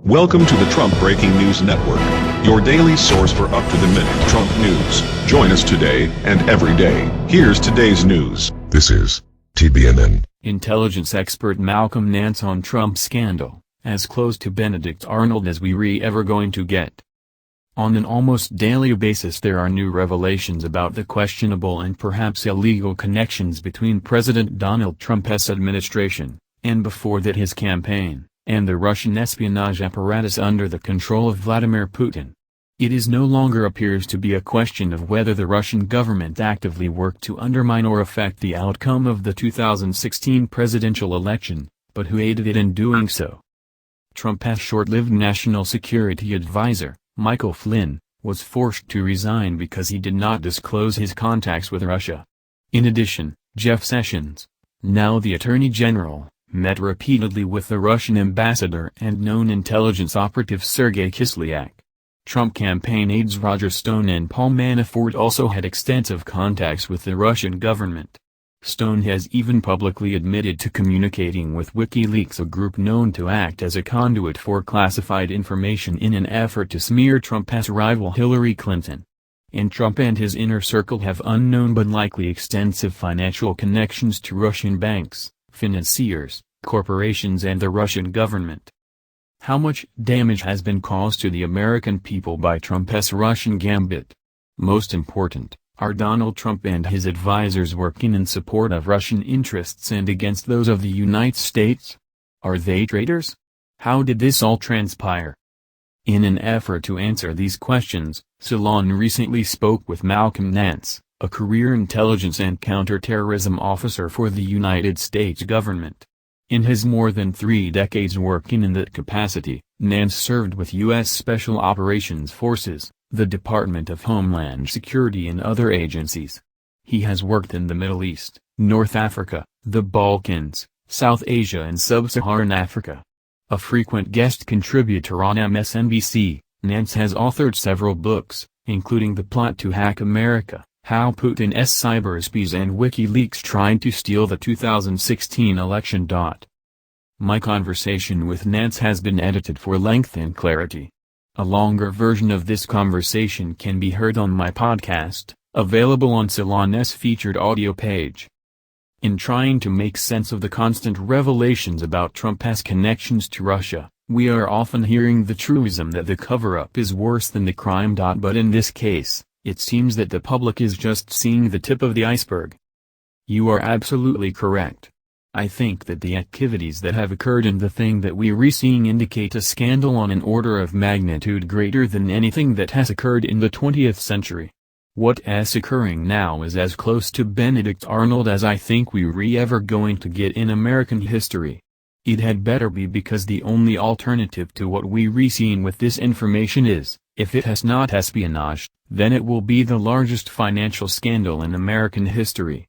Welcome to the Trump Breaking News Network, your daily source for up-to-the-minute Trump news. Join us today and every day. Here's today's news. This is TBNN. Intelligence expert Malcolm Nance on Trump scandal, as close to Benedict Arnold as we ever going to get. On an almost daily basis there are new revelations about the questionable and perhaps illegal connections between President Donald Trump's administration, and before that his campaign, and the Russian espionage apparatus under the control of Vladimir Putin. It no longer appears to be a question of whether the Russian government actively worked to undermine or affect the outcome of the 2016 presidential election, but who aided it in doing so. Trump's short-lived national security advisor, Michael Flynn, was forced to resign because he did not disclose his contacts with Russia. In addition, Jeff Sessions, now the Attorney General, met repeatedly with the Russian ambassador and known intelligence operative Sergey Kislyak. Trump campaign aides Roger Stone and Paul Manafort also had extensive contacts with the Russian government. Stone has even publicly admitted to communicating with WikiLeaks, a group known to act as a conduit for classified information in an effort to smear Trump's rival Hillary Clinton. And Trump and his inner circle have unknown but likely extensive financial connections to Russian banks, financiers, corporations and the Russian government. How much damage has been caused to the American people by Trump's Russian gambit? Most important, are Donald Trump and his advisors working in support of Russian interests and against those of the United States? Are they traitors? How did this all transpire? In an effort to answer these questions, Salon recently spoke with Malcolm Nance, a career intelligence and counterterrorism officer for the United States government. In his more than 3 decades working in that capacity, Nance served with U.S. Special Operations Forces, the Department of Homeland Security and other agencies. He has worked in the Middle East, North Africa, the Balkans, South Asia and Sub-Saharan Africa. A frequent guest contributor on MSNBC, Nance has authored several books, including The Plot to Hack America, How Putin's cyberspies and WikiLeaks Tried to Steal the 2016 Election. My conversation with Nance has been edited for length and clarity. A longer version of this conversation can be heard on my podcast, available on Salon's featured audio page. In trying to make sense of the constant revelations about Trump's connections to Russia, we are often hearing the truism that the cover-up is worse than the crime. But in this case, it seems that the public is just seeing the tip of the iceberg. You are absolutely correct. I think that the activities that have occurred in the thing that we're seeing indicate a scandal on an order of magnitude greater than anything that has occurred in the 20th century. What's occurring now is as close to Benedict Arnold as I think we're ever going to get in American history. It had better be, because the only alternative to what we're seeing with this information is, if it has not espionage, then it will be the largest financial scandal in American history.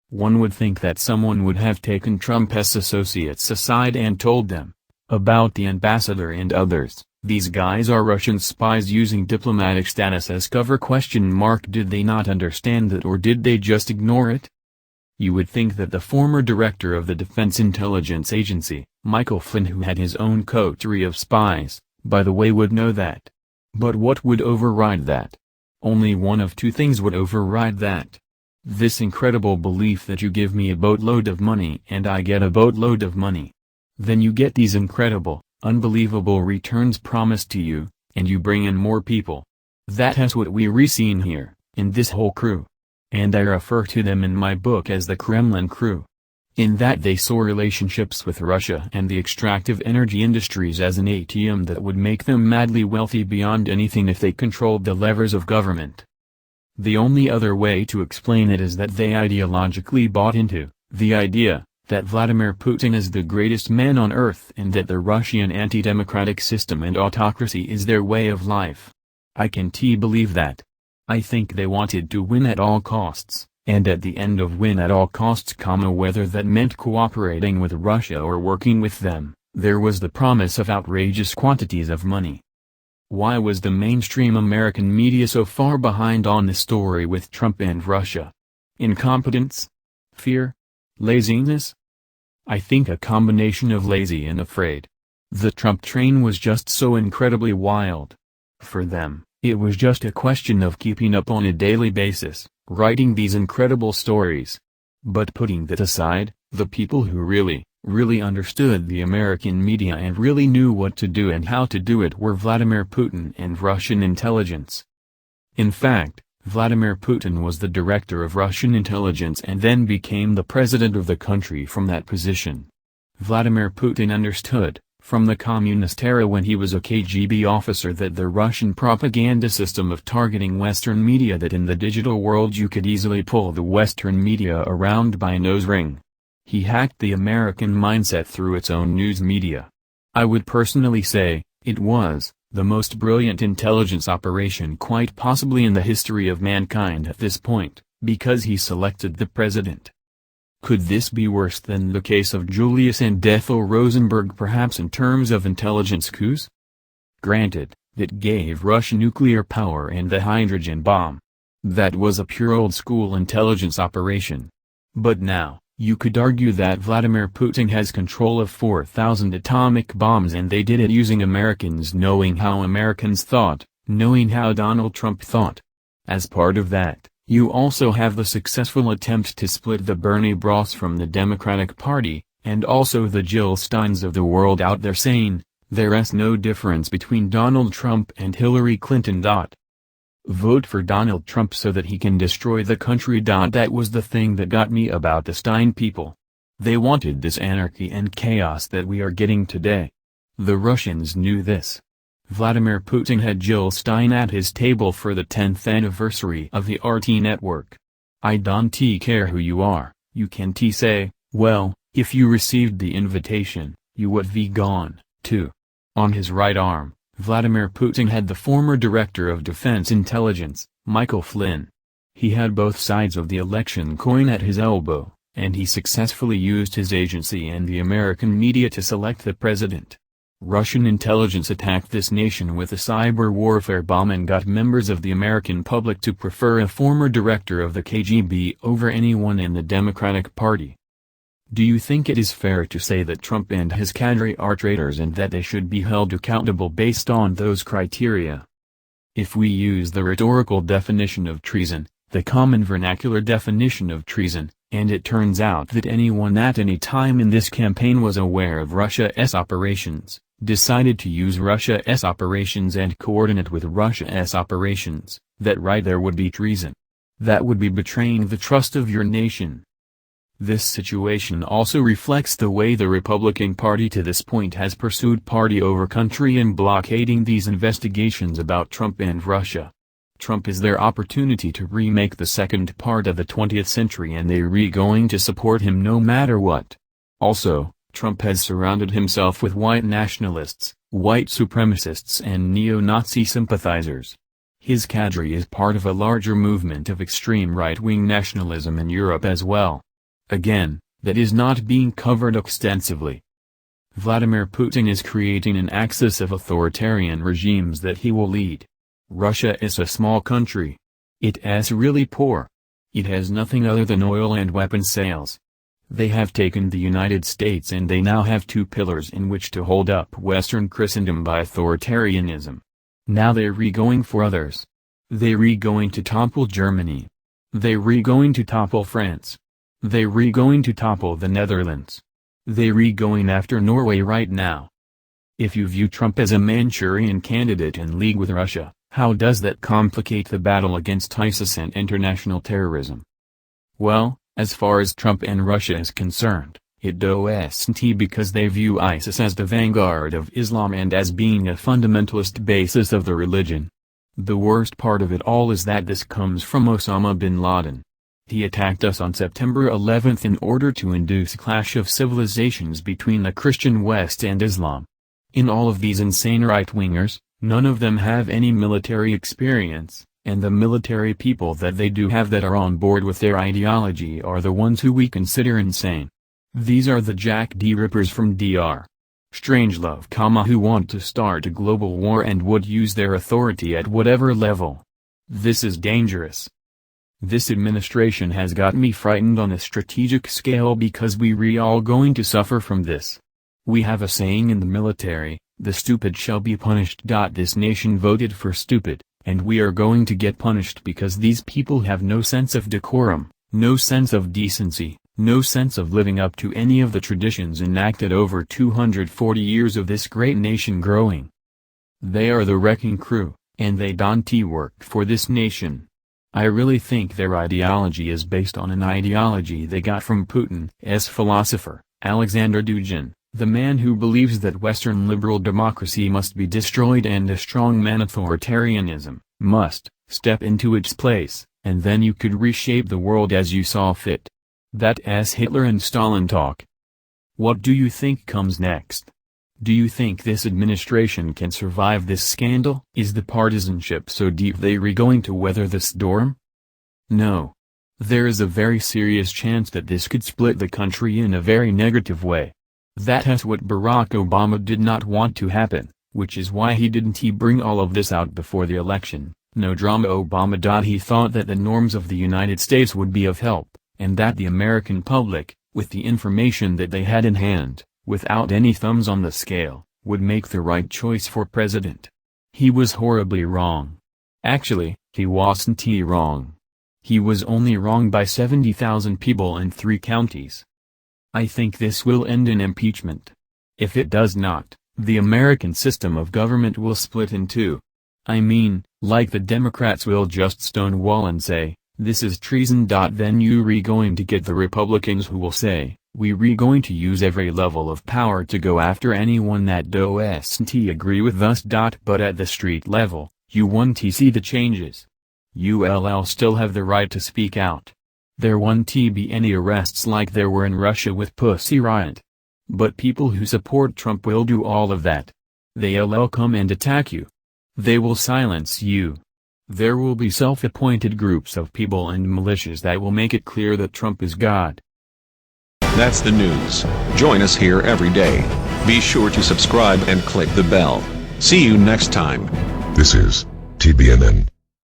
One would think that someone would have taken Trump's associates aside and told them about the ambassador and others. These guys are Russian spies using diplomatic status as cover? Did they not understand that, or did they just ignore it? You would think that the former director of the Defense Intelligence Agency, Michael Flynn, who had his own coterie of spies, by the way, would know that. But what would override that? Only one of two things would override that. This incredible belief that you give me a boatload of money and I get a boatload of money. Then you get these incredible, unbelievable returns promised to you, and you bring in more people. That's what we're seeing here, in this whole crew. And I refer to them in my book as the Kremlin crew. In that they saw relationships with Russia and the extractive energy industries as an ATM that would make them madly wealthy beyond anything if they controlled the levers of government. The only other way to explain it is that they ideologically bought into the idea that Vladimir Putin is the greatest man on earth and that the Russian anti-democratic system and autocracy is their way of life. I can't believe that. I think they wanted to win at all costs, and at the end of win at all costs, whether that meant cooperating with Russia or working with them, there was the promise of outrageous quantities of money. Why was the mainstream American media so far behind on the story with Trump and Russia? Incompetence? Fear? Laziness? I think a combination of lazy and afraid. The Trump train was just so incredibly wild. For them, it was just a question of keeping up on a daily basis, writing these incredible stories. But putting that aside, the people who really understood the American media and really knew what to do and how to do it were Vladimir Putin and Russian intelligence. In fact, Vladimir Putin was the director of Russian intelligence and then became the president of the country from that position. Vladimir Putin understood, from the communist era when he was a KGB officer, that the Russian propaganda system of targeting Western media, that in the digital world you could easily pull the Western media around by a nose ring. He hacked the American mindset through its own news media. I would personally say, it was the most brilliant intelligence operation quite possibly in the history of mankind at this point, because he selected the president. Could this be worse than the case of Julius and Ethel Rosenberg perhaps in terms of intelligence coups? Granted, that gave Russia nuclear power and the hydrogen bomb. That was a pure old-school intelligence operation. But now, you could argue that Vladimir Putin has control of 4,000 atomic bombs, and they did it using Americans knowing how Americans thought, knowing how Donald Trump thought. As part of that, you also have the successful attempt to split the Bernie Bros from the Democratic Party, and also the Jill Steins of the world out there saying, there's no difference between Donald Trump and Hillary Clinton. Vote for Donald Trump so that he can destroy the country. That was the thing that got me about the Stein people. They wanted this anarchy and chaos that we are getting today. The Russians knew this. Vladimir Putin had Jill Stein at his table for the 10th anniversary of the RT network. I don't care who you are, you can't say, well, if you received the invitation, you would be gone, too. On his right arm, Vladimir Putin had the former director of Defense Intelligence, Michael Flynn. He had both sides of the election coin at his elbow, and he successfully used his agency and the American media to select the president. Russian intelligence attacked this nation with a cyber warfare bomb and got members of the American public to prefer a former director of the KGB over anyone in the Democratic Party. Do you think it is fair to say that Trump and his cadre are traitors and that they should be held accountable based on those criteria? If we use the rhetorical definition of treason, the common vernacular definition of treason, and it turns out that anyone at any time in this campaign was aware of Russia's operations, decided to use Russia's operations and coordinate with Russia's operations, that right there would be treason. That would be betraying the trust of your nation. This situation also reflects the way the Republican Party to this point has pursued party over country in blockading these investigations about Trump and Russia. Trump is their opportunity to remake the second part of the 20th century, and they're going to support him no matter what. Also, Trump has surrounded himself with white nationalists, white supremacists and neo-Nazi sympathizers. His cadre is part of a larger movement of extreme right-wing nationalism in Europe as well. Again, that is not being covered extensively. Vladimir Putin is creating an axis of authoritarian regimes that he will lead. Russia is a small country. It is really poor. It has nothing other than oil and weapon sales. They have taken the United States and they now have two pillars in which to hold up Western Christendom by authoritarianism. Now they're going for others. They're going to topple Germany. They're going to topple France. They're going to topple the Netherlands. They're going after Norway right now. If you view Trump as a Manchurian candidate in league with Russia, how does that complicate the battle against ISIS and international terrorism? Well, as far as Trump and Russia is concerned, it doesn't, because they view ISIS as the vanguard of Islam and as being a fundamentalist basis of the religion. The worst part of it all is that this comes from Osama bin Laden. He attacked us on September 11th in order to induce a clash of civilizations between the Christian West and Islam. In all of these insane right-wingers, none of them have any military experience, and the military people that they do have that are on board with their ideology are the ones who we consider insane. These are the Jack D. Rippers from DR. Strangelove, who want to start a global war and would use their authority at whatever level. This is dangerous. This administration has got me frightened on a strategic scale because we're all going to suffer from this. We have a saying in the military, the stupid shall be punished. This nation voted for stupid, and we are going to get punished because these people have no sense of decorum, no sense of decency, no sense of living up to any of the traditions enacted over 240 years of this great nation growing. They are the wrecking crew, and they don't work for this nation. I really think their ideology is based on an ideology they got from Putin's philosopher, Alexander Dugin, the man who believes that Western liberal democracy must be destroyed and a strong Manafortarianism must step into its place, and then you could reshape the world as you saw fit. That's Hitler and Stalin talk. What do you think comes next? Do you think this administration can survive this scandal? Is the partisanship so deep they're going to weather the storm? No. There is a very serious chance that this could split the country in a very negative way. That's what Barack Obama did not want to happen, which is why he didn't bring all of this out before the election. No drama Obama. He thought that the norms of the United States would be of help, and that the American public, with the information that they had in hand, without any thumbs on the scale, would make the right choice for president. He was horribly wrong. Actually, he wasn't wrong. He was only wrong by 70,000 people in 3 counties. I think this will end in impeachment. If it does not, the American system of government will split in 2. I mean, like the Democrats will just stonewall and say, this is treason. Then you're going to get the Republicans who will say, we're going to use every level of power to go after anyone that doesn't agree with us. But at the street level, you won't see the changes. You'll still have the right to speak out. There won't be any arrests like there were in Russia with Pussy Riot. But people who support Trump will do all of that. They'll come and attack you. They will silence you. There will be self-appointed groups of people and militias that will make it clear that Trump is God. That's the news. Join us here every day. Be sure to subscribe and click the bell. See you next time. This is TBNN.